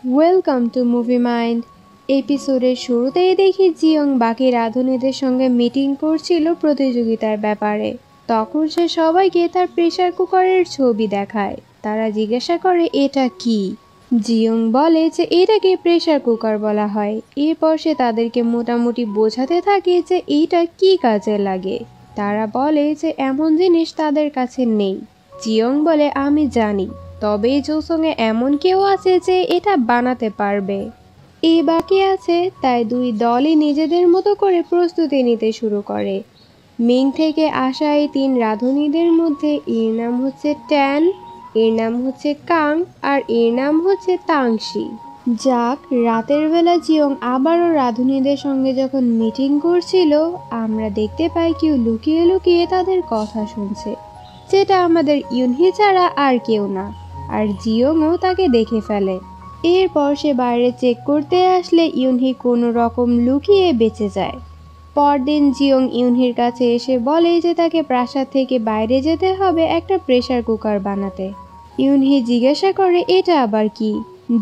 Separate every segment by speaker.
Speaker 1: Welcome to movie mind. এপিসোডের শুরুতেই দেখি জিয়ং বাকি রাঁধুনিদের সঙ্গে মিটিং করছিল প্রতিযোগিতার ব্যাপারে। তখন সে সবাইকে তার প্রেসার কুকারের ছবি দেখায়। তারা জিজ্ঞাসা করে এটা কি। জিয়ং বলে যে এটাকে প্রেসার কুকার বলা হয়। এরপর সে তাদেরকে মোটামুটি বোঝাতে থাকে যে এইটা কি কাজে লাগে। তারা বলে যে এমন জিনিস তাদের কাছে নেই। জিয়ং বলে আমি জানি, তবে জোসংয়ে এমন কেউ আছে যে এটা বানাতে পারবে। এই বাকি আছে, তাই দুই দলই নিজেদের মতো করে প্রস্তুতি নিতে শুরু করে। মিং থেকে আসা এই তিন রাঁধুনিদের মধ্যে এর নাম হচ্ছে ট্যান, এর নাম হচ্ছে কাং, আর এর নাম হচ্ছে তাংশি। যাক, রাতের বেলা জিয়ং আবারও রাঁধুনিদের সঙ্গে যখন মিটিং করছিল, আমরা দেখতে পাই কেউ লুকিয়ে লুকিয়ে তাদের কথা শুনছে, যেটা আমাদের ইউনহি ছাড়া আর কেউ না। আর জিয়ংও তাকে দেখে ফেলে। এরপর সে বাইরে চেক করতে আসলে ইউনহি কোনো রকম লুকিয়ে বেঁচে যায়। পরদিন জিয়ং ইউনহির কাছে এসে বলে যে তাকে প্রাসাদ থেকে বাইরে যেতে হবে একটা প্রেসার কুকার বানাতে। ইউনহি জিজ্ঞাসা করে এটা আবার কি।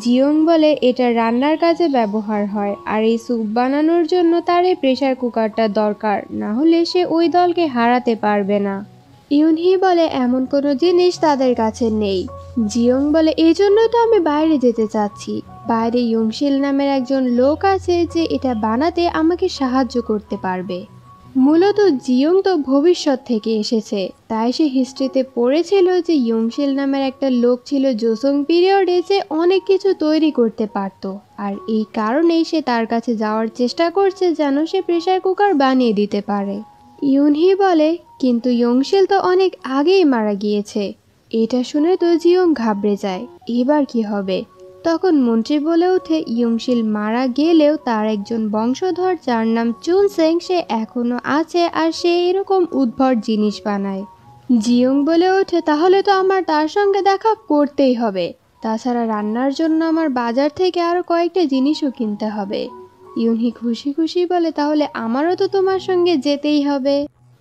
Speaker 1: জিয়ং বলে এটা রান্নার কাজে ব্যবহার হয়, আর এই স্যুপ বানানোর জন্য তার এই প্রেসার কুকারটা দরকার, না হলে সে ওই দলকে হারাতে পারবে না। ইউনহি বলে এমন কোনো জিনিস তাদের কাছে নেই। জিয়ং বলে এই জন্য তো আমি বাইরে যেতে চাচ্ছি। বাইরে ইয়ংশিল নামের একজন লোক আছে যে এটা বানাতে আমাকে সাহায্য করতে পারবে। মূলত জিয়ং তো ভবিষ্যৎ থেকে এসেছে, তাই সে হিস্ট্রিতে পড়েছিল যে ইয়ংশিল নামের একটা লোক ছিল জোসং পিরিয়ডে যে অনেক কিছু তৈরি করতে পারত, আর এই কারণেই সে তার কাছে যাওয়ার চেষ্টা করছে যেন সে প্রেসার কুকার বানিয়ে দিতে পারে। ইউনহি বলে কিন্তু ইয়ংশিল তো অনেক আগেই মারা গিয়েছে। এটা শুনে তো জিয়ং ঘাবড়ে যায়, এবার কি হবে। তখন মন্ত্রী বলে ওঠে ইয়ংশিল মারা গেলেও তার একজন বংশধর যার নাম চুনসেং সে এখনো আছে, আর সে এরকম উদ্ভট জিনিস বানায়। জিয়ং বলে ওঠে তাহলে তো আমার তার সঙ্গে দেখা করতেই হবে। তাছাড়া রান্নার জন্য আমার বাজার থেকে আরো কয়েকটা জিনিসও কিনতে হবে। ইউনহি খুশি খুশি বলে তাহলে আমারও তো তোমার সঙ্গে যেতেই হবে।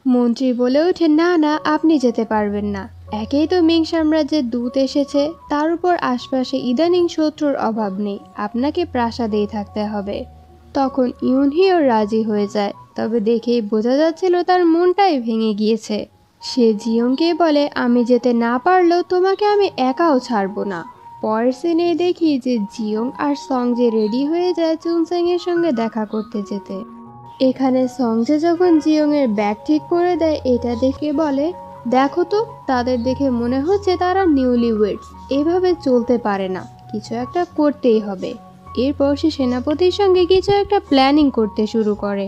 Speaker 1: মন্ত্রী বলে ওঠে না না, আপনি যেতে পারবেন না। একেই তো মিং সাম্রাজ্যের দূত এসেছে, তার উপর আশপাশে ইদানিং শত্রুর অভাব নেই, আপনাকে প্রাসাদেই থাকতে হবে। তখন ইউনহিও রাজি হয়ে যায়, তবে দেখেই বোঝা যাচ্ছিল তার মনটাই ভেঙে গিয়েছে। সে জিয়ংকে বলে আমি যেতে না পারলেও তোমাকে আমি একাও ছাড়বো না। পরের সিনে দেখি যে জিয়ং আর সংজে রেডি হয়ে যায় চুনসেং এর সঙ্গে দেখা করতে যেতে। এখানে সংজে যখন জিয়ং এর ব্যাগ ঠিক করে দেয়, এটা দেখে বলে দেখো তো, তাদের দেখে মনে হচ্ছে তারা নিউলি ওয়েডস, এভাবে চলতে পারে না, কিছু একটা করতেই হবে। এরপর সে সেনাপতির সঙ্গে কিছু একটা প্ল্যানিং করতে শুরু করে।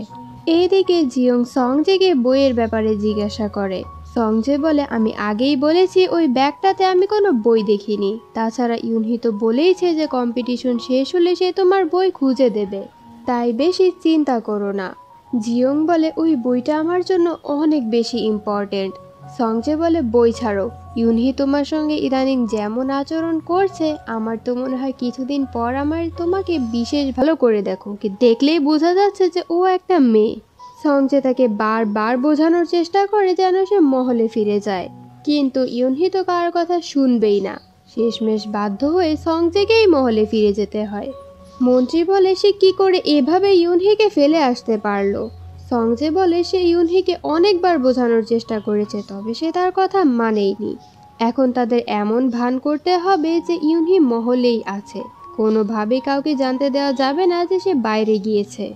Speaker 1: এইদিকে জিয়ং সংজেকে বইয়ের ব্যাপারে জিজ্ঞাসা করে। সংজে বলে আমি আগেই বলেছি ওই ব্যাগটাতে আমি কোনো বই দেখিনি, তাছাড়া ইউনহি তো বলেইছে যে কম্পিটিশন শেষ হলে সে তোমার বই খুঁজে দেবে, তাই বেশি চিন্তা করো না। জিয়ং বলে ওই বইটা আমার জন্য অনেক বেশি ইম্পর্টেন্ট। সংজে বলে বই ছাড়ো, ইউনহি তোমার সঙ্গে ইদানিং যেমন আচরণ করছে আমার তো মনে হয় কিছুদিন পর আমার তোমাকে বিশেষ ভালো করে দেখো, কি দেখলেই বোঝা যাচ্ছে যে ও একটা মেয়ে। সংজে তাকে বারবার বোঝানোর চেষ্টা করে যেন সে মহলে ফিরে যায়, কিন্তু ইউনহি তো কারোর কথা শুনবেই না। শেষমেশ বাধ্য হয়ে সংজেকেই মহলে ফিরে যেতে হয়। মন্ত্রী বলে সে কি করে এভাবে ইউনহিকে ফেলে আসতে পারলো। সংজে বলে সে ইউনহিকে অনেকবার বোঝানোর চেষ্টা করেছে, তবে সে তার কথা মানেইনি। এখন তাদের এমন ভান করতে হবে যে ইউনহি মহলেই আছে, কোনোভাবে কাউকে জানতে দেওয়া যাবে না যে সে বাইরে গিয়েছে।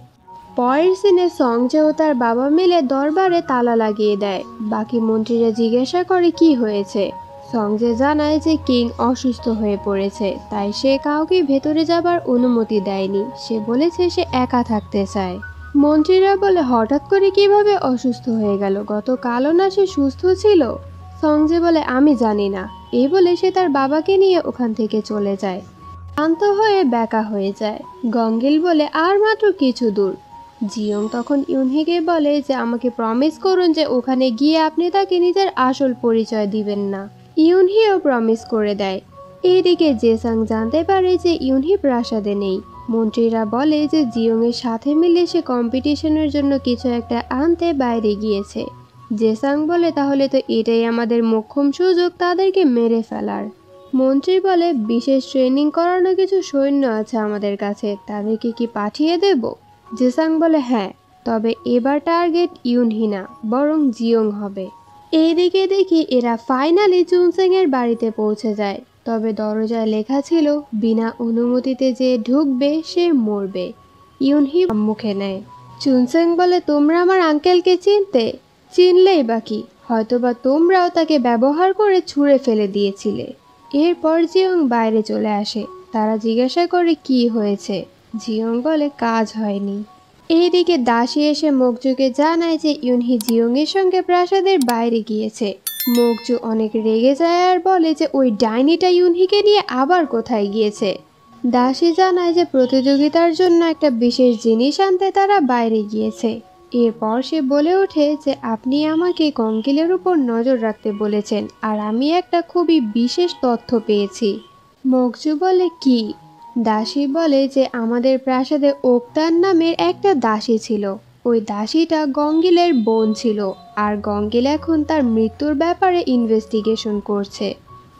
Speaker 1: পরের সিনে সংজে ও তার বাবা মিলে দরবারে তালা লাগিয়ে দেয়। বাকি মন্ত্রীরা জিজ্ঞাসা করে কি হয়েছে। সংজে জানায় যে কিং অসুস্থ হয়ে পড়েছে, তাই সে কাউকে ভেতরে যাবার অনুমতি দেয়নি, সে বলেছে সে একা থাকতে চায়। মন্ত্রীরা বলে হঠাৎ করে কিভাবে অসুস্থ হয়ে গেল, গতকালও না সে সুস্থ ছিল। সংজে বলে আমি জানি না। এই বলে সে তার বাবাকে নিয়ে ওখান থেকে চলে যায়। শান্ত হয়ে ব্যাকা হয়ে যায়। গঙ্গিল বলে আর মাত্র কিছু দূর। জিয়ং তখন ইউনহিকে বলে যে আমাকে প্রমিস করুন যে ওখানে গিয়ে আপনি তাকে নিজের আসল পরিচয় দিবেন না। ইউনহিও প্রমিস করে দেয়। এইদিকে জেসাং জানতে পারে যে ইউনহি প্রাসাদে নেই। মন্ত্রীরা বলে যে জিয়ং এর সাথে মিলে সে কম্পিটিশনের জন্য কিছু একটা আনতে বাইরে গিয়েছে। জেসাং বলে তাহলে তো এটাই আমাদের মোক্ষম সুযোগ তাদেরকে মেরে ফেলার। মন্ত্রী বলে, বিশেষ ট্রেনিং করানো কিছু সৈন্য আছে আমাদের কাছে, তাদেরকে কি পাঠিয়ে দেব? জেসাং বলে, হ্যাঁ, তবে এবার টার্গেট ইউনহি না, বরং জিয়ং হবে। এইদিকে দেখি এরা ফাইনালি চুনসেং এর বাড়িতে পৌঁছে যায়। তবে দরজায় লেখা ছিল, বিনা অনুমতিতে যে ঢুকবে সে মরবে। ইউনহি মুখে নেয়। চুনসেং বলে, তোমরা আমার আঙ্কেলকে চিনতে? চিনলেই বাকি, হয়তোবা তোমরাও তাকে ব্যবহার করে ছুঁড়ে ফেলে দিয়েছিলে। এরপর জিয়ং বাইরে চলে আসে। তারা জিজ্ঞাসা করে কি হয়েছে। জিয়ং বলে, কাজ হয়নি। এইদিকে দাসী এসে মোকজুকে জানায় যে ইউনহি জিয়ং এর সঙ্গে প্রাসাদের বাইরে গিয়েছে। মোকজু অনেক রেগে যায় আর বলে যে ওই ডাইনিটা ইউনহিকে নিয়ে আবার কোথায় গিয়েছে। দাসী জানায় যে প্রতিযোগিতার জন্য একটা বিশেষ জিনিস আনতে তারা বাইরে গিয়েছে। এরপর সে বলে ওঠে যে আপনি আমাকে কঙ্কিলের উপর নজর রাখতে বলেছেন, আর আমি একটা খুবই বিশেষ তথ্য পেয়েছি। মোকজু বলে, কি? দাসী বলে যে আমাদের প্রাসাদে ওক্তান নামের একটা দাসী ছিল। ওই দাসীটা গঙ্গিলের বোন ছিল, আর গঙ্গিল এখন তার মৃত্যুর ব্যাপারে ইনভেস্টিগেশন করছে।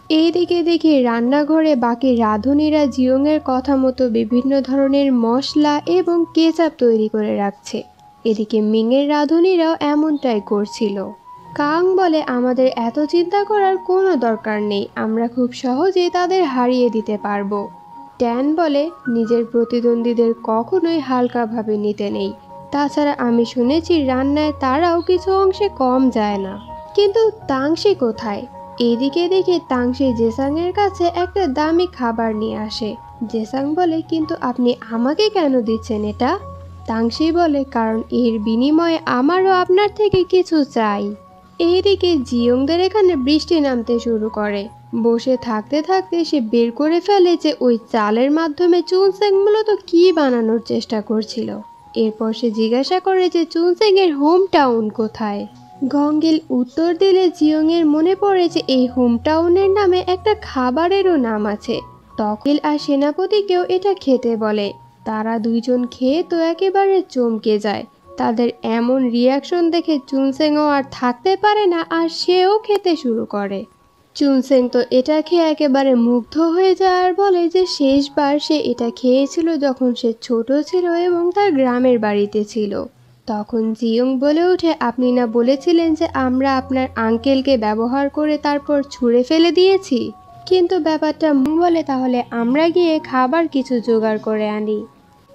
Speaker 1: এইদিকে দেখি রান্নাঘরে বাকি রাঁধুনিরা জিয়ংয়ের কথা মতো বিভিন্ন ধরনের মশলা এবং কেচাপ তৈরি করে রাখছে। এদিকে মিংয়ের রাঁধুনিরাও এমনটাই করছিল। কাং বলে, আমাদের এত চিন্তা করার কোনো দরকার নেই, আমরা খুব সহজেই তাদের হারিয়ে দিতে পারবো। ট্যান বলে, নিজের প্রতিদ্বন্দ্বীদের কখনোই হালকাভাবে নিতে নেই। তাছাড়া আমি শুনেছি রান্নায় তারাও কিছু অংশে কম যায় না। কিন্তু তাংশি কোথায়? এদিকে দেখে তাংশি জেসাং এর কাছে একটা দামি খাবার নিয়ে আসে। জেসাং বলে, কিন্তু আপনি আমাকে কেন দিচ্ছেন এটা? তাংশি বলে, কারণ এর বিনিময়ে আমারও আপনার থেকে কিছু চাই। এইদিকে জিয়ংদের এখানে বৃষ্টি নামতে শুরু করে। বসে থাকতে থাকতে সে বের করে ফেলে যে ওই চালের মাধ্যমে চুনসেং মূলত কি বানানোর চেষ্টা করছিল। এরপর সে জিজ্ঞাসা করে যে চুনসেং এর হোম টাউন কোথায়। গঙ্গিল উত্তর দিলে জিয়ং এর মনে পড়ে যে এই হোম টাউনের নামে একটা খাবারেরও নাম আছে। তকিল আর সেনাপতিকেও এটা খেতে বলে। তারা দুইজন খেয়ে তো একেবারে চমকে যায়। তাদের এমন রিয়াকশন দেখে চুনসেংও আর থাকতে পারে না, আর সেও খেতে শুরু করে। চুনসেং তো এটা খেয়ে একেবারে মুগ্ধ হয়ে যায় আর বলে যে শেষবার সে এটা খেয়েছিল যখন সে ছোট ছিল এবং তার গ্রামের বাড়িতে ছিল। তখন জিয়ং বলে ওঠে, আপনি না বলেছিলেন যে আমরা আপনার আঙ্কেলকে ব্যবহার করে তারপর ছুঁড়ে ফেলে দিয়েছি? কিন্তু ব্যাপারটা বলে, তাহলে আমরা গিয়ে খাবার কিছু জোগাড় করে আনি।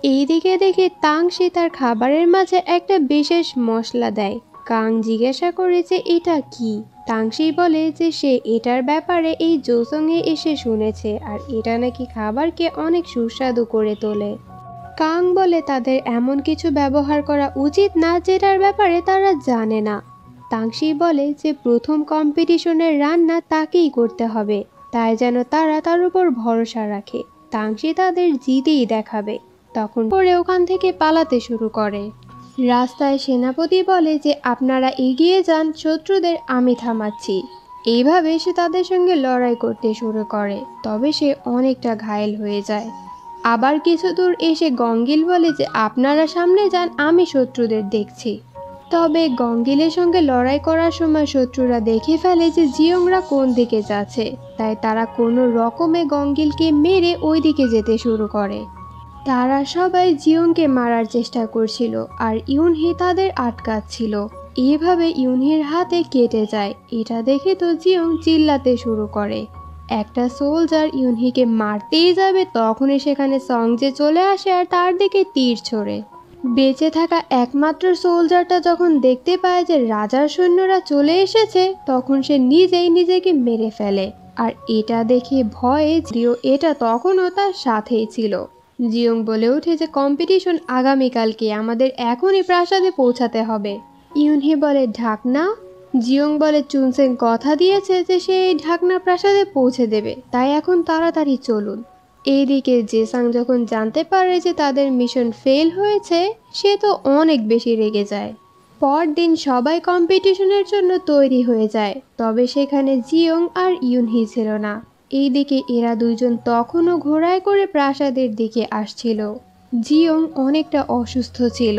Speaker 1: এইদিকে দেখে তাংশি তার খাবারের মাঝে একটা বিশেষ মশলা দেয়। কাং জিজ্ঞাসা করে যে এটা কি। তাংশি বলে যে সে এটার ব্যাপারে এই জোসংয়ে এসে শুনেছে, আর এটা নাকি খাবারকে অনেক সুস্বাদু করে তোলে। কাং বলে তাদের এমন কিছু ব্যবহার করা উচিত না যেটার ব্যাপারে তারা জানে না। তাংশি বলে যে প্রথম কম্পিটিশনের রান্না তাকেই করতে হবে, তাই যেন তারা তার উপর ভরসা রাখে। তাংশি তাদের জিতেই দেখাবে। তখন পরে ওখান থেকে পালাতে শুরু করে। রাস্তায় সেনাপতি বলে যে আপনারা এগিয়ে যান, শত্রুদের আমি থামাচ্ছি। এইভাবে সে তাদের সঙ্গে লড়াই করতে শুরু করে, তবে সে অনেকটা ঘায়েল হয়ে যায়। আবার কিছু দূর এসে গঙ্গিল বলে যে আপনারা সামনে যান, আমি শত্রুদের দেখছি। তবে গঙ্গিলের সঙ্গে লড়াই করার সময় শত্রুরা দেখে ফেলে যে জিয়ংরা কোন দিকে যাচ্ছে, তাই তারা কোনো রকমে গঙ্গিলকে মেরে ওই দিকে যেতে শুরু করে। তারা সবাই জিয়ংকে মারার চেষ্টা করছিল, আর ইউনহি তাদের আটকাচ্ছিল। এইভাবে ইউনহির হাতে কেটে যায়। এটা দেখে তো জিয়ং চিল্লাতে শুরু করে। একটা সোলজার ইউনহিকে মারতেই যাবে, তখনই সেখানে সংজে চলে আসে আর তার দিকে তীর ছোড়ে। বেঁচে থাকা একমাত্র সোলজারটা যখন দেখতে পায় যে রাজার সৈন্যরা চলে এসেছে, তখন সে নিজেই নিজেকে মেরে ফেলে। আর এটা দেখে ভয়ে এটা তখনও তার সাথেই ছিল। জিয়ং বলে ওঠে যে কম্পিটিশন আগামীকালকে, আমাদের এখনই প্রাসাদে পৌঁছাতে হবে। ইউনহি বলে, ঢাকনা? জিয়ং বলে, চুনসেং কথা দিয়েছে যে সে এই ঢাকনা প্রাসাদে পৌঁছে দেবে, তাই এখন তাড়াতাড়ি চলুন। এইদিকে জেসাং যখন জানতে পারে যে তাদের মিশন ফেল হয়েছে, সে তো অনেক বেশি রেগে যায়। পরদিন সবাই কম্পিটিশনের জন্য তৈরি হয়ে যায়, তবে সেখানে জিয়ং আর ইউনহি ছিল না। এইদিকে এরা দুইজন তখনও ঘোড়ায় করে প্রাসাদের দিকে আসছিল। জিয়ং অনেকটা অসুস্থ ছিল।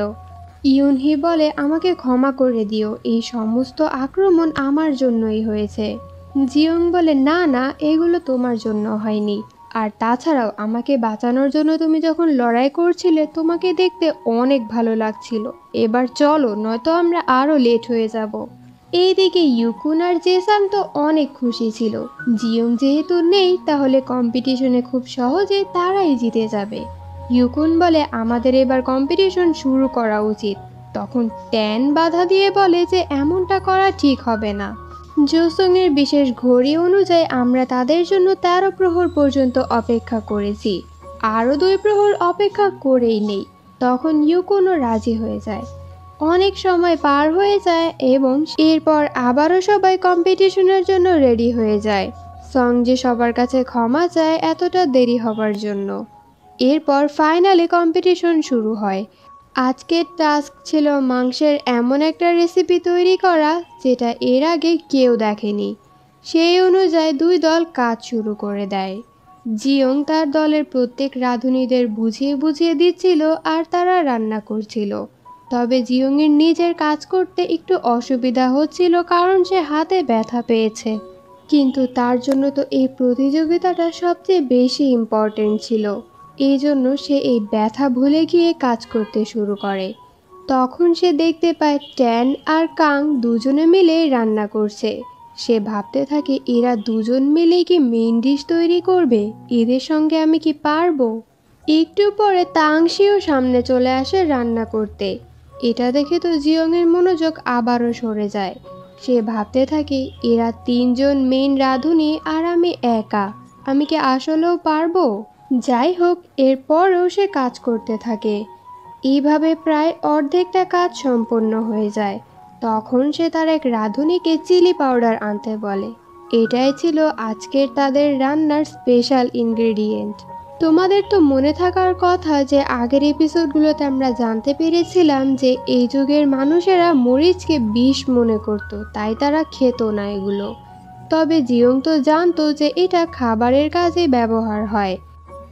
Speaker 1: ইউনহি বলে, আমাকে ক্ষমা করে দিও, এই সমস্ত আক্রমণ আমার জন্যই হয়েছে। জিয়ং বলে, না না, এগুলো তোমার জন্য হয়নি। আর তাছাড়াও আমাকে বাঁচানোর জন্য তুমি যখন লড়াই করছিলে তোমাকে দেখতে অনেক ভালো লাগছিল। এবার চলো, নয়তো আমরা আরও লেট হয়ে যাব। এইদিকে ইউকুন আর জেসান তো অনেক খুশি ছিল। জিয়ং যেহেতু নেই তাহলে কম্পিটিশনে খুব সহজে তারাই জিতে যাবে। ইউকুন বলে, আমাদের এবার কম্পিটিশন শুরু করা উচিত। তখন ট্যান বাধা দিয়ে বলে যে এমনটা করা ঠিক হবে না। জোসংয়ের বিশেষ ঘড়ি অনুযায়ী আমরা তাদের জন্য 13 প্রহর পর্যন্ত অপেক্ষা করেছি, আরও 2 প্রহর অপেক্ষা করেই নেই। তখন ইউকুনও রাজি হয়ে যায়। অনেক সময় পার হয়ে যায় এবং এরপর আবারও সবাই কম্পিটিশনের জন্য রেডি হয়ে যায়। সং যে সবার কাছে ক্ষমা চায় এতটা দেরি হবার জন্য। এরপর ফাইনালি কম্পিটিশন শুরু হয়। আজকের টাস্ক ছিল মাংসের এমন একটা রেসিপি তৈরি করা যেটা এর আগে কেউ দেখেনি। সেই অনুযায়ী 2 দল কাজ শুরু করে দেয়। জিয়ং তার দলের প্রত্যেক রাঁধুনিদের বুঝিয়ে বুঝিয়ে দিচ্ছিল আর তারা রান্না করছিল। তবে জিয়ংয়ের নিজের কাজ করতে একটু অসুবিধা হচ্ছিল কারণ সে হাতে ব্যথা পেয়েছে। কিন্তু তার জন্য তো এই প্রতিযোগিতাটা সবচেয়ে বেশি ইম্পর্টেন্ট ছিল। এই জন্য সে এই ব্যথা ভুলে গিয়ে কাজ করতে শুরু করে। তখন সে দেখতে পায় ট্যান আর কাং দুজনে মিলে রান্না করছে। সে ভাবতে থাকে এরা দুজন মিলেই কি মেইন ডিশ তৈরি করবে, এদের সঙ্গে আমি কি পারবো। একটু পরে তাংশিও সামনে চলে আসে রান্না করতে। এটা দেখে তো জিয়ংয়ের মনোযোগ আবারও সরে যায়। সে ভাবতে থাকে এরা 3 জন মেইন রাঁধুনি আর আমি একা, আমি কি আসলেও পারবো। যাই হোক, এরপরও সে কাজ করতে থাকে। এইভাবে প্রায় অর্ধেকটা কাজ সম্পন্ন হয়ে যায়। তখন সে তার এক রাঁধুনিকে চিলি পাউডার আনতে বলে। এটাই ছিল আজকের তাদের রান্নার স্পেশাল ইনগ্রেডিয়েন্ট। তোমাদের তো মনে থাকার কথা যে আগের এপিসোডগুলোতে আমরা জানতে পেরেছিলাম যে এই যুগের মানুষেরা মরিচকে বিষ মনে করত, তাই তারা খেত না এগুলো। তবে জিয়ং তো জানতো যে এটা খাবারের কাজে ব্যবহার হয়,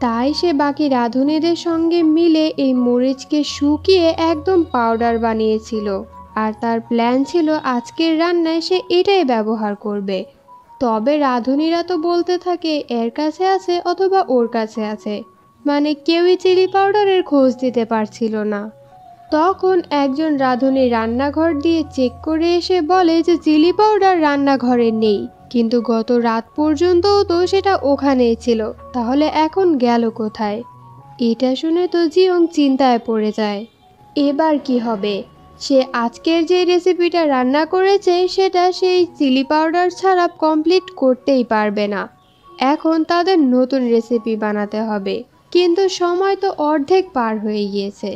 Speaker 1: তাই সে বাকি রাঁধুনিদের সঙ্গে মিলে এই মরিচকে শুকিয়ে একদম পাউডার বানিয়েছিল। আর তার প্ল্যান ছিল আজকের রান্নায় সে এটাই ব্যবহার করবে। তবে রাঁধুনিরা তো বলতে থাকে এর কাছে আছে অথবা ওর কাছে আছে, মানে কেউই চিলি পাউডারের খোঁজ দিতে পারছিল না। তখন একজন রাঁধুনি রান্নাঘর দিয়ে চেক করে এসে বলে যে চিলি পাউডার রান্নাঘরে নেই, কিন্তু গত রাত পর্যন্তও তো সেটা ওখানেই ছিল, তাহলে এখন গেল কোথায়। এটা শুনে তো জিয়ং চিন্তায় পড়ে যায়। এবার কি হবে। সে আজকের যে রেসিপিটা রান্না করেছে সেটা সেই চিলি পাউডার ছাড়া কমপ্লিট করতেই পারবে না। এখন তাদের নতুন রেসিপি বানাতে হবে, কিন্তু সময় তো অর্ধেক পার হয়ে গিয়েছে।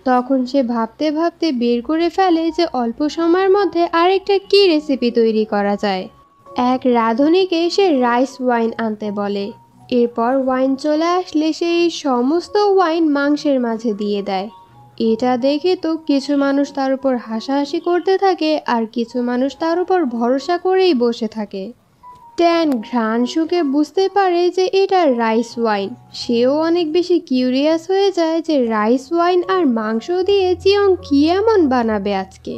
Speaker 1: তখন সে ভাবতে ভাবতে বের করে ফেলে যে অল্প সময়ের মধ্যে আরেকটা কি রেসিপি তৈরি করা যায়। এক রাঁধুনিকে সে রাইস ওয়াইন আনতে বলে। এরপর ওয়াইন চলে আসলে সেই সমস্ত ওয়াইন মাংসের মাঝে দিয়ে দেয়। এটা দেখে তো কিছু মানুষ তার উপর হাসাহাসি করতে থাকে আর কিছু মানুষ তার উপর ভরসা করেই বসে থাকে। ট্যান ঘ্রাণ শুকে বুঝতে পারে যে এটা রাইস ওয়াইন। সেও অনেক বেশি কিউরিয়াস হয়ে যায় যে রাইস ওয়াইন আর মাংস দিয়ে জিয়ং কি এমন বানাবে আজকে।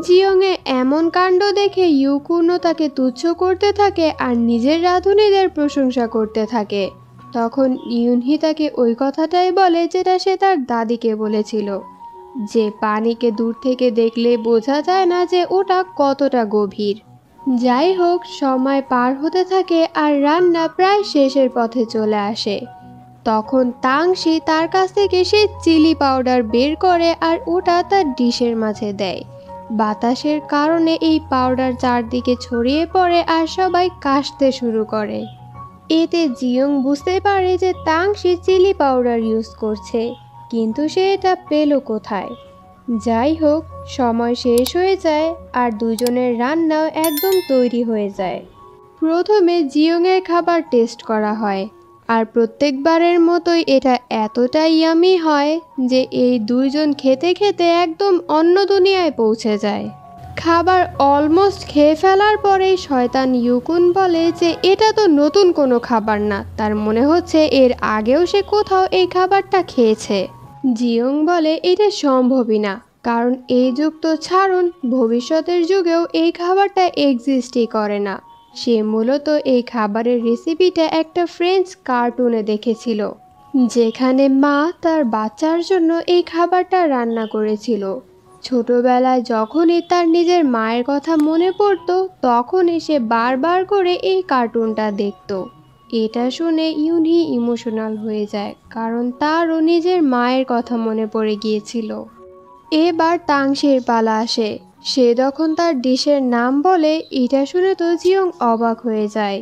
Speaker 1: জিয়ংয়ে এমন কাণ্ড দেখে ইউকুনও তাকে তুচ্ছ করতে থাকে আর নিজের রাঁধুনিদের প্রশংসা করতে থাকে। তখন ইউনহি তাকে ওই কথাটাই বলে যেটা সে তার দাদিকে বলেছিল, যে পানিকে দূর থেকে দেখলে বোঝা যায় না যে ওটা কতটা গভীর। যাই হোক, সময় পার হতে থাকে আর রান্না প্রায় শেষের পথে চলে আসে। তখন তাংশি তার কাছ থেকে সে চিলি পাউডার বের করে আর ওটা তার ডিশের মাঝে দেয়। বাতাসের কারণে এই পাউডার চারদিকে ছড়িয়ে পড়ে আর সবাই কাশতে শুরু করে। এতে জিয়ং বুঝতে পারে যে তাংশি চিলি পাউডার ইউজ করছে, কিন্তু সে এটা পেল কোথায়। যাই হোক, সময় শেষ হয়ে যায় আর দুজনের রান্নাও একদম তৈরি হয়ে যায়। প্রথমে জিয়ংয়ের খাবার টেস্ট করা হয় আর প্রত্যেকবারের মতোই এটা এতটাই ইয়ামি হয় যে এই দুইজন খেতে খেতে একদম অন্য দুনিয়ায় পৌঁছে যায়। খাবার অলমোস্ট খেয়ে ফেলার পরেই শয়তান ইউকুন বলে যে এটা তো নতুন কোনো খাবার না, তার মনে হচ্ছে এর আগেও সে কোথাও এই খাবারটা খেয়েছে। জিয়ং বলে এটা সম্ভবই না, কারণ এই যুগ তো ছাড়ুন, ভবিষ্যতের যুগেও এই খাবারটা এক্সিস্টই করে না। সে মূলত এই খাবারের রেসিপিটা একটা ফ্রেঞ্চ কার্টুনে দেখেছিল, যেখানে মা তার বাচ্চার জন্য এই খাবারটা রান্না করেছিল। ছোটবেলায় যখনই তার নিজের মায়ের কথা মনে পড়তো, তখনই সে বারবার করে এই কার্টুনটা দেখতো। এটা শুনে ইউনহি ইমোশনাল হয়ে যায়, কারণ তারও নিজের মায়ের কথা মনে পড়ে গিয়েছিল। এবার তাংশির পালা আসে। সে যখন তার ডিশের নাম বলে, এটা শুনে তো জিয়ং অবাক হয়ে যায়।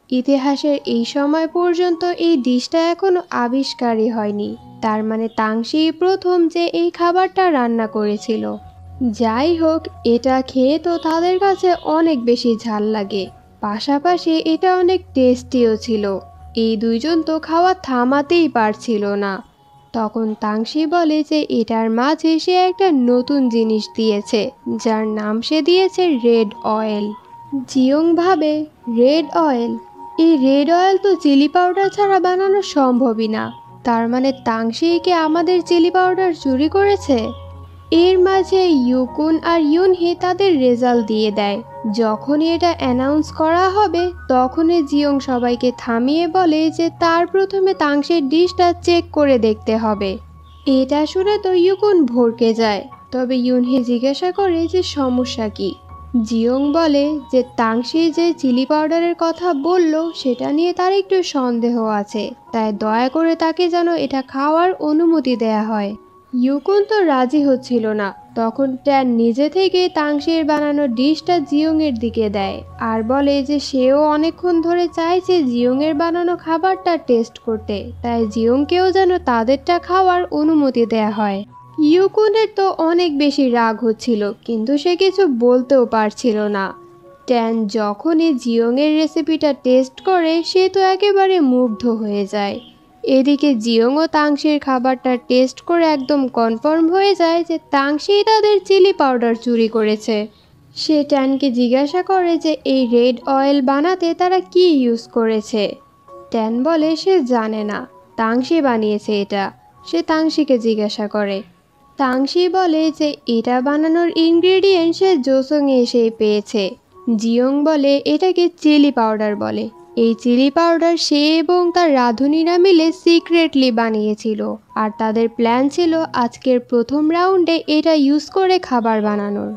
Speaker 1: ইতিহাসের এই সময় পর্যন্ত এই ডিশটা এখনো আবিষ্কারই হয়নি। তার মানে তাংশিই প্রথম যে এই খাবারটা রান্না করেছিল। যাই হোক, এটা খেয়ে তো তাদের কাছে অনেক বেশি ঝাল লাগে, পাশাপাশি এটা অনেক টেস্টিও ছিল। এই দুইজন তো খাওয়া থামাতেই পারছিল না। তখন তাংশি বলে যে এটার মাঝে সে একটা নতুন জিনিস দিয়েছে, যার নাম সে দিয়েছে রেড অয়েল। জিয়ং ভাবে, রেড অয়েল? এই রেড অয়েল তো চিলি পাউডার ছাড়া বানানো সম্ভবই না। তার মানে তাংশিকে আমাদের চিলি পাউডার চুরি করেছে। এর মাঝে ইউকুন আর ইউনহি তাদের রেজাল্ট দিয়ে দেয়। যখনই এটা অ্যানাউন্স করা হবে, তখনই জিয়ং সবাইকে থামিয়ে বলে যে তার প্রথমে তাংশির ডিশটা চেক করে দেখতে হবে। এটা শুনে তো ইউকুন ভড়কে যায়, তবে ইউনহি জিজ্ঞাসা করে যে সমস্যা কি। জিয়ং বলে যে তাংশি যে চিলি পাউডারের কথা বলল, সেটা নিয়ে তার একটু সন্দেহ আছে, তাই দয়া করে তাকে যেন এটা খাওয়ার অনুমতি দেয়া হয়। ইউকুন তো রাজি হচ্ছিল না। তখন ট্যান নিজে থেকে তাংশির বানানো ডিশটা জিয়ংয়ের দিকে দেয় আর বলে যে সেও অনেকক্ষণ ধরে চাইছে জিয়ংয়ের বানানো খাবারটা টেস্ট করতে, তাই জিয়ংকেও যেন তাদেরটা খাওয়ার অনুমতি দেয়া হয়। ইউকুনের তো অনেক বেশি রাগ হচ্ছিল, কিন্তু সে কিছু বলতেও পারছিল না। ট্যান যখনই জিয়ংয়ের রেসিপিটা টেস্ট করে, সে তো একেবারে মুগ্ধ হয়ে যায়। এদিকে জিয়ং ও তাংশির খাবারটা টেস্ট করে একদম কনফার্ম হয়ে যায় যে তাংশি তাদের চিলি পাউডার চুরি করেছে। সে ট্যানকে জিজ্ঞাসা করে যে এই রেড অয়েল বানাতে তারা কি ইউজ করেছে। ট্যান বলে সে জানে না, তাংশি বানিয়েছে এটা। সে তাংশিকে জিজ্ঞাসা করে। তাংশি বলে যে এটা বানানোর ইনগ্রেডিয়েন্ট সে জোসংয়ে এসেই পেয়েছে। জিয়ং বলে এটাকে চিলি পাউডার বলে। এই চিলি পাউডার সে এবং তার রাঁধুনিরা মিলে সিক্রেটলি বানিয়েছিল, আর তাদের প্ল্যান ছিল আজকের প্রথম রাউন্ডে এটা ইউজ করে খাবার বানানোর।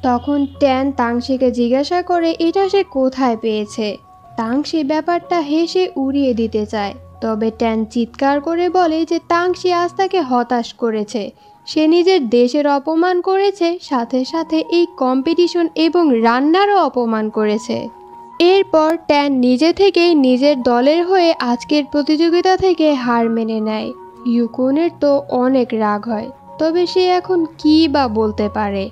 Speaker 1: তখন ট্যান তাংশিকে জিজ্ঞাসা করে এটা সে কোথায় পেয়েছে। তাংশি ব্যাপারটা হেসে উড়িয়ে দিতে চায়, তবে ট্যান চিৎকার করে বলে যে তাংশি আজ তাকে হতাশ করেছে। সে নিজের দেশের অপমান করেছে, সাথে সাথে এই কম্পিটিশন এবং রান্নারও অপমান করেছে। এরপর ট্যান নিজে থেকেই নিজের দলের হয়ে আজকের প্রতিযোগিতা থেকে হার মেনে নেয়। ইউকুনের তো অনেক রাগ হয়, তবে সে এখন কী বা বলতে পারে।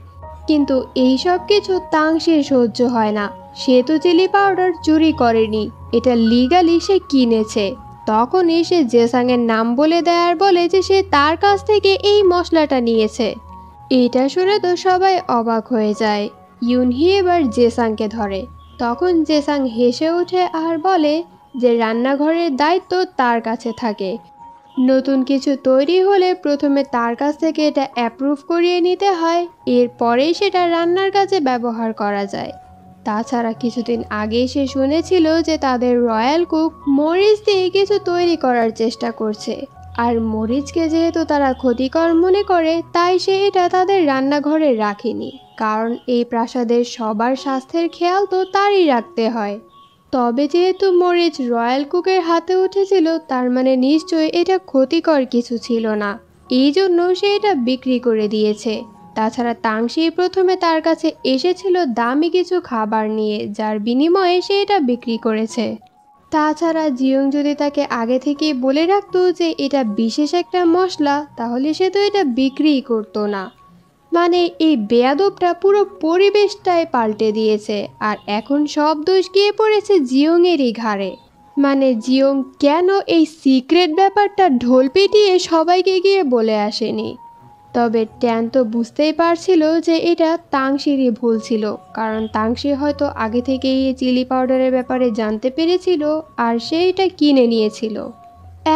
Speaker 1: কিন্তু এই সব কিছু তাংশির সহ্য হয় না। সে তো চিলি পাউডার চুরি করেনি, এটা লিগালি সে কিনেছে। তখনই সে জেসাংয়ের নাম বলে দেয় আর বলে যে সে তার কাছ থেকে এই মশলাটা নিয়েছে। এটা শুনে তো সবাই অবাক হয়ে যায়। ইউনহি এবার জেসাংকে ধরে। তখন জেসাং হেসে ওঠে আর বলে যে রান্নাঘরের দায়িত্ব তার কাছে থাকে। নতুন কিছু তৈরি হলে প্রথমে তার কাছ থেকে এটা অ্যাপ্রুভ করিয়ে নিতে হয়, এরপরেই সেটা রান্নার কাজে ব্যবহার করা যায়। তাছাড়া কিছুদিন আগেই সে শুনেছিল যে তাদের রয়্যাল কুক মরিচ দিয়ে কিছু তৈরি করার চেষ্টা করছে, আর মরিচকে যেহেতু তারা ক্ষতিকর মনে করে, তাই সে এটা তাদের রান্নাঘরে রাখেনি, কারণ এই প্রাসাদের সবার স্বাস্থ্যের খেয়াল তো তারই রাখতে হয়। তবে যেহেতু মরিচ রয়্যাল কুকের হাতে উঠেছিল, তার মানে নিশ্চয়ই এটা ক্ষতিকর কিছু ছিল না, এই জন্য সে এটা বিক্রি করে দিয়েছে। তাছাড়া তাংশি প্রথমে তার কাছে এসেছিল দামি কিছু খাবার নিয়ে, যার বিনিময়ে সে এটা বিক্রি করেছে। তাছাড়া জিয়ং যদি তাকে আগে থেকেই বলে রাখতো যে এটা বিশেষ একটা মশলা, তাহলে সে তো এটা বিক্রিই করতো না। মানে এই বেয়াদবটা পুরো পরিবেশটাই পাল্টে দিয়েছে, আর এখন সব দোষ গিয়ে পড়েছে জিয়ংয়েরই ঘাড়ে। মানে জিয়ং কেন এই সিক্রেট ব্যাপারটা ঢোল পিটিয়ে সবাইকে গিয়ে বলে আসেনি। তবে ট্যান তো বুঝতেই পারছিল যে এটা তাংশিরই ভুল ছিল, কারণ তাংশি হয়তো আগে থেকেই এই চিলি পাউডারের ব্যাপারে জানতে পেরেছিল আর সে এটা কিনে নিয়েছিল।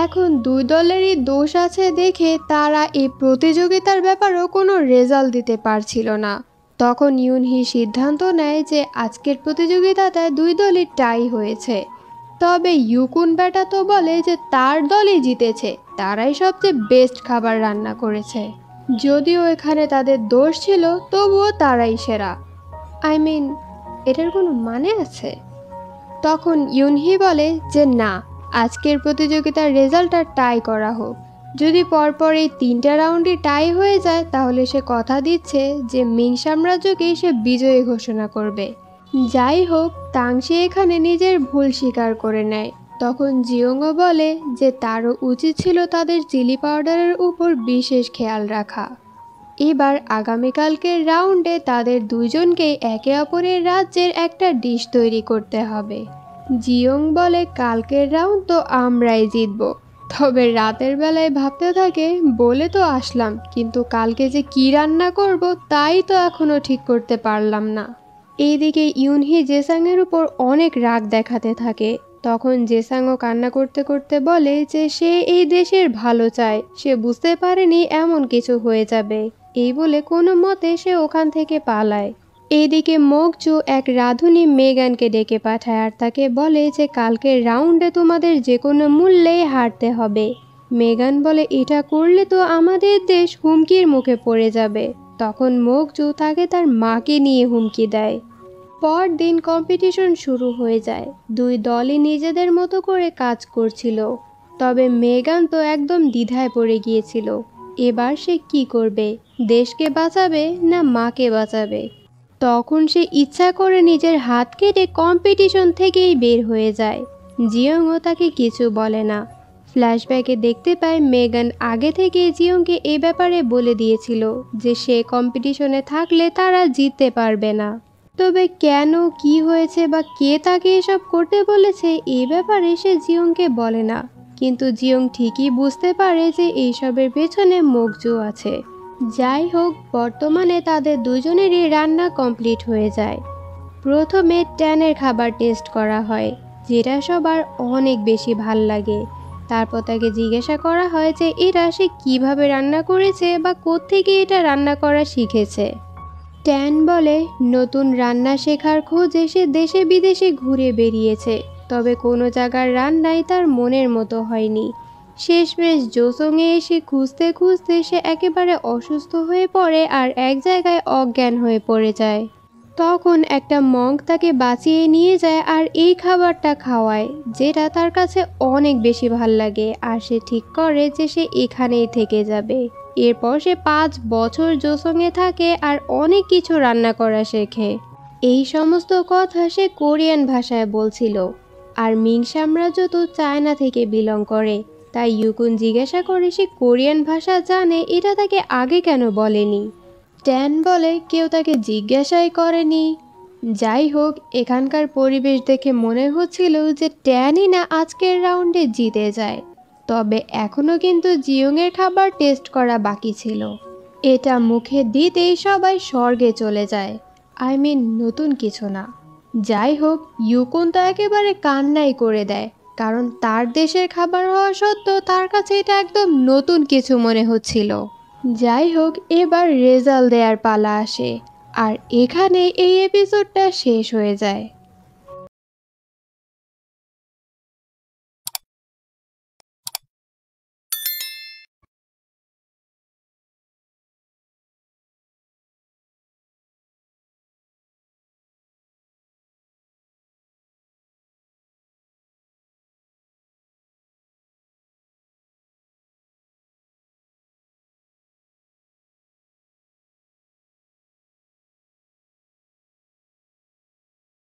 Speaker 1: এখন দুই দলেরই দোষ আছে দেখে তারা এই প্রতিযোগিতার ব্যাপারেও কোনো রেজাল্ট দিতে পারছিল না। তখন ইউনহি সিদ্ধান্ত নেয় যে আজকের প্রতিযোগিতাতে দুই দলই টাই হয়েছে। তবে ইউকুন বেটা তো বলে যে তার দলই জিতেছে, তারাই সবচেয়ে বেস্ট খাবার রান্না করেছে। যদিও এখানে তাদের দোষ ছিল, তবুও তারাই সেরা। আই মিন, এটার কোনো মানে আছে? তখন ইউনহি বলে যে না, আজকের প্রতিযোগিতার রেজাল্টটা টাই করা হোক। যদি পরপর এই 3টা রাউন্ডই টাই হয়ে যায় তাহলে সে কথা দিচ্ছে যে মিং সাম্রাজ্যকেই সে বিজয়ী ঘোষণা করবে। যাই হোক, তাংশি এখানে নিজের ভুল স্বীকার করে নেয়। তখন জিওংও বলে যে তারও উচিত ছিল তাদের চিলি পাউডারের উপর বিশেষ খেয়াল রাখা। এবার আগামীকালকের রাউন্ডে তাদের দুজনকেই একে অপরের রাজ্যের একটা ডিশ তৈরি করতে হবে। জিওং বলে কালকের রাউন্ড তো আমরাই জিতব। তবে রাতের বেলায় ভাবতে থাকে, বলে তো আসলাম, কিন্তু কালকে যে কি রান্না করব তাই তো এখনো ঠিক করতে পারলাম না। এইদিকে ইউনহি জেসাংয়ের উপর অনেক রাগ দেখাতে থাকে। তখন জেসাংও কান্না করতে করতে বলে যে সে এই দেশের ভালো চায়, সে বুঝতে পারেনি এমন কিছু হয়ে যাবে। এই বলে কোনো মতে সে ওখান থেকে পালায়। এইদিকে মোকজু এক রাঁধুনি মেগানকে ডেকে পাঠায় আর তাকে বলে যে কালকের রাউন্ডে তোমাদের যে কোনো মূল্যেই হারতে হবে। মেগান বলে এটা করলে তো আমাদের দেশ হুমকির মুখে পড়ে যাবে। তখন মোকজু তাকে তার মাকে নিয়ে হুমকি দেয়। পরদিন কম্পিটিশন শুরু হয়ে যায়। দুই দলই নিজেদের মতো করে কাজ করছিল। তবে মেগান তো একদম দ্বিধায় পড়ে গিয়েছিল। এবার সে কি করবে, দেশকে বাঁচাবে না মাকে বাঁচাবে? তখন সে ইচ্ছা করে নিজের হাত কেটে কম্পিটিশন থেকেই বের হয়ে যায়। জিয়ংও তাকে কিছু বলে না। ফ্ল্যাশব্যাকে দেখতে পায় মেগান আগে থেকে জিয়ংকে এ ব্যাপারে বলে দিয়েছিল যে সে কম্পিটিশনে থাকলে তারা জিততে পারবে না। তবে কেন, কি হয়েছে বা কে তাকে এসব করতে বলেছে এই ব্যাপারে সে জিয়ংকে বলে না। কিন্তু জিয়ং ঠিকই বুঝতে পারে যে এইসবের পেছনে মোকজু আছে। যাই হোক, বর্তমানে তাদের দুজনেরই রান্না কমপ্লিট হয়ে যায়। প্রথমে ট্যানের খাবার টেস্ট করা হয়, যেটা সবার অনেক বেশি ভাল লাগে। তারপর তাকে জিজ্ঞাসা করা হয় যে এটা সে কীভাবে রান্না করেছে বা কোত্থেকে এটা রান্না করা শিখেছে। ট্যান বলে নতুন রান্না শেখার খোঁজে সে দেশে বিদেশে ঘুরে বেরিয়েছে, তবে কোনো জায়গার রান্নাই তার মনের মতো হয়নি। শেষমেশ জোসংয়ে এসে খুঁজতে খুঁজতে সে একেবারে অসুস্থ হয়ে পড়ে আর এক জায়গায় অজ্ঞান হয়ে পড়ে যায়। তখন একটা মঙ্ক তাকে বাঁচিয়ে নিয়ে যায় আর এই খাবারটা খাওয়ায়, যেটা তার কাছে অনেক বেশি ভাল লাগে। আর সে ঠিক করে যে সে এখানেই থেকে যাবে। এরপর সে 5 বছর জোসংয়ে থাকে আর অনেক কিছু রান্না করা শেখে। এই সমস্ত কথা সে কোরিয়ান ভাষায় বলছিল। আর মিং সাম্রাজ্য তো চায়না থেকে বিলং করে, তাই ইউকুন জিজ্ঞাসা করে সে কোরিয়ান ভাষা জানে, এটা তাকে আগে কেন বলেনি। ট্যান বলে কেউ তাকে জিজ্ঞাসাই করেনি। যাই হোক, এখানকার পরিবেশ দেখে মনে হচ্ছিল যে ট্যানই না আজকের রাউন্ডে জিতে যায়। তবে এখনও কিন্তু জিওংয়ের খাবার টেস্ট করা বাকি ছিল। এটা মুখে দিতেই সবাই স্বর্গে চলে যায়। আই মিন, নতুন কিছু না। যাই হোক, ইউকুন তো একেবারে কান্নাই করে দেয়, কারণ তার দেশের খাবার হওয়া সত্ত্বেও তার কাছে এটা একদম নতুন কিছু মনে হচ্ছিল। যাই হোক, এবার রেজাল্ট দেওয়ার পালা আসে আর এখানে এই এপিসোডটা শেষ হয়ে যায়।